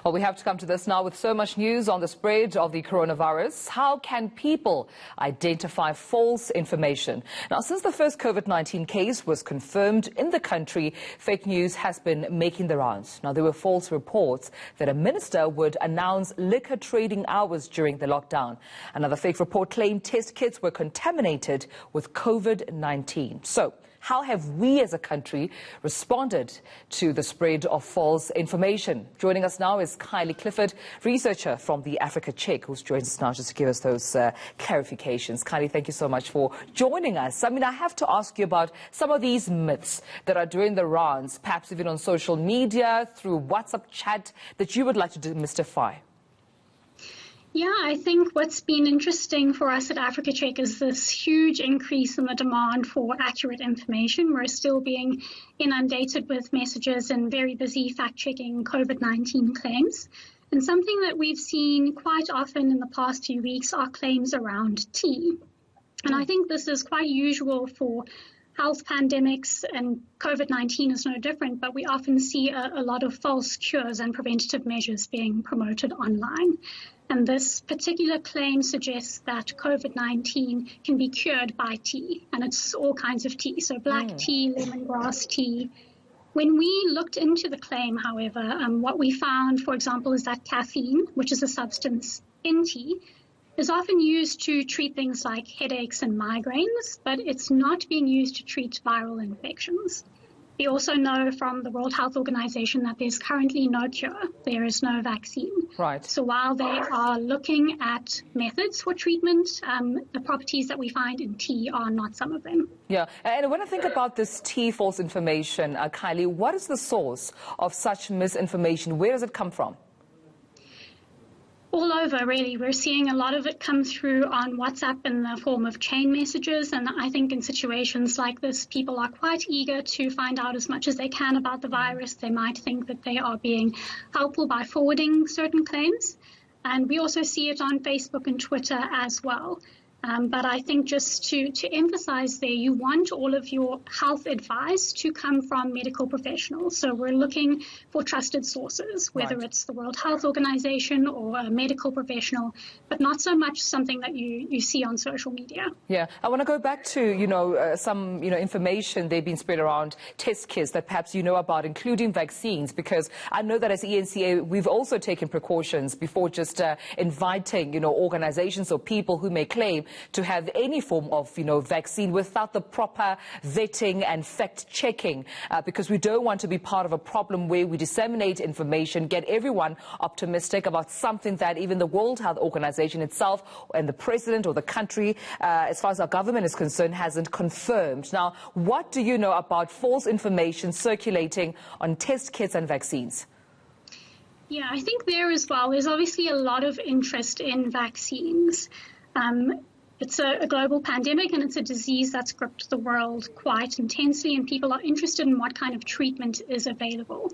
Well, we have to come to this now with so much news on the spread of the coronavirus. How can people identify false information? Now, since the first COVID-19 case was confirmed in the country, fake news has been making the rounds. Now, there were false reports that a minister would announce liquor trading hours during the lockdown. Another fake report claimed test kits were contaminated with COVID-19. So, how have we as a country responded to the spread of false information? Joining us now is Cayle Clifford, researcher from the Africa Check, who's joined us now just to give us those clarifications. Cayle, thank you so much for joining us. I mean, I have to ask you about some of these myths that are doing the rounds, perhaps even on social media, through WhatsApp chat, that you would like to demystify. Yeah, I think what's been interesting for us at Africa Check is this huge increase in the demand for accurate information. We're still being inundated with messages and very busy fact-checking COVID-19 claims. And something that we've seen quite often in the past few weeks are claims around tea. And I think this is quite usual for health pandemics, and COVID-19 is no different, but we often see a lot of false cures and preventative measures being promoted online. And this particular claim suggests that COVID-19 can be cured by tea, and it's all kinds of tea, so black tea, lemongrass tea. When we looked into the claim, however, what we found, for example, is that caffeine, which is a substance in tea, is often used to treat things like headaches and migraines, but it's not being used to treat viral infections. We also know from the World Health Organization that there's currently no cure. There is no vaccine. Right. So while they are looking at methods for treatment, the properties that we find in tea are not some of them. Yeah, and when I think about this tea false information, Cayle, what is the source of such misinformation? Where does it come from? All over, really. We're seeing a lot of it come through on WhatsApp in the form of chain messages. And I think in situations like this, people are quite eager to find out as much as they can about the virus. They might think that they are being helpful by forwarding certain claims. And we also see it on Facebook and Twitter as well. But I think just to emphasize there, you want all of your health advice to come from medical professionals. So we're looking for trusted sources, whether it's the World Health Organization or a medical professional, but not so much something that you see on social media. Yeah, I want to go back to, some, information they've been spread around test kits that perhaps you know about, including vaccines, because I know that as eNCA, we've also taken precautions before just inviting, organizations or people who may claim to have any form of, vaccine without the proper vetting and fact-checking, because we don't want to be part of a problem where we disseminate information, get everyone optimistic about something that even the World Health Organization itself and the president or the country, as far as our government is concerned, hasn't confirmed. Now, what do you know about false information circulating on test kits and vaccines? Yeah, I think there as well, there's obviously a lot of interest in vaccines. It's a global pandemic, and it's a disease that's gripped the world quite intensely, and people are interested in what kind of treatment is available.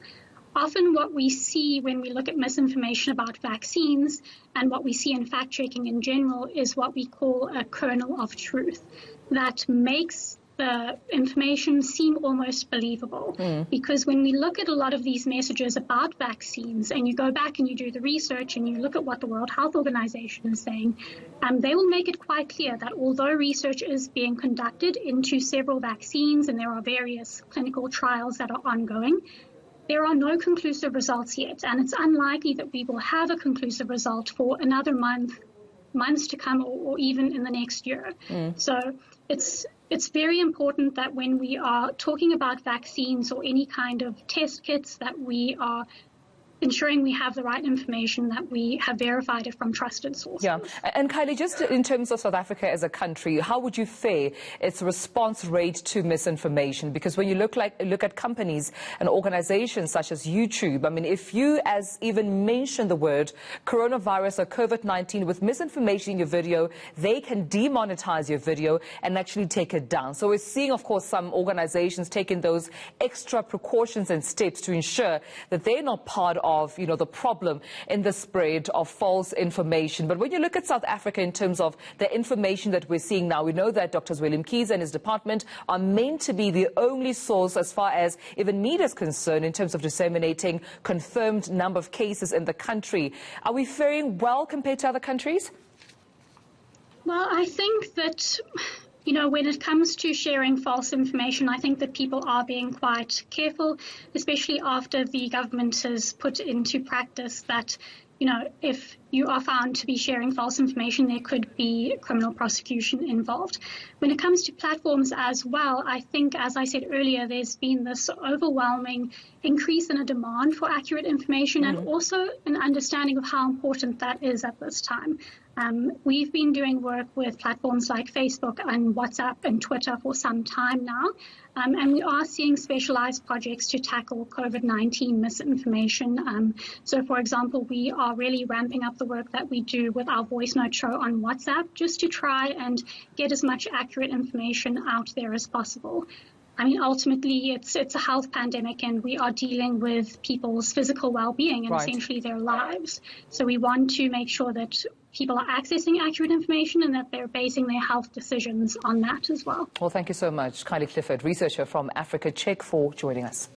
Often what we see when we look at misinformation about vaccines and what we see in fact-checking in general is what we call a kernel of truth that makes the information seem almost believable. Because when we look at a lot of these messages about vaccines and you go back and you do the research and you look at what the World Health Organization is saying, they will make it quite clear that although research is being conducted into several vaccines and there are various clinical trials that are ongoing, there are no conclusive results yet, and it's unlikely that we will have a conclusive result for another months to come, or even in the next year. So it's very important that when we are talking about vaccines or any kind of test kits, that we are ensuring we have the right information, that we have verified it from trusted sources. Yeah, and Cayle, just in terms of South Africa as a country, how would you fare its response rate to misinformation? Because when you look at companies and organizations such as YouTube, I mean, if you even mention the word coronavirus or COVID-19 with misinformation in your video, they can demonetize your video and actually take it down. So we're seeing, of course, some organizations taking those extra precautions and steps to ensure that they're not part of of, the problem in the spread of false information. But when you look at South Africa in terms of the information that we're seeing now, we know that Dr. Willem Keys and his department are meant to be the only source as far as even media is concerned in terms of disseminating confirmed number of cases in the country. Are we faring well compared to other countries? Well, I think that, when it comes to sharing false information, I think that people are being quite careful, especially after the government has put into practice that, if you are found to be sharing false information, there could be criminal prosecution involved. When it comes to platforms as well, I think, as I said earlier, there's been this overwhelming increase in a demand for accurate information and also an understanding of how important that is at this time. We've been doing work with platforms like Facebook and WhatsApp and Twitter for some time now, and we are seeing specialized projects to tackle COVID-19 misinformation. So, for example, we are really ramping up the work that we do with our voice note show on WhatsApp just to try and get as much accurate information out there as possible. I mean, ultimately, it's a health pandemic, and we are dealing with people's physical well-being and essentially their lives. So we want to make sure that people are accessing accurate information and that they're basing their health decisions on that as well. Well, thank you so much, Cayle Clifford, researcher from Africa Check, for joining us.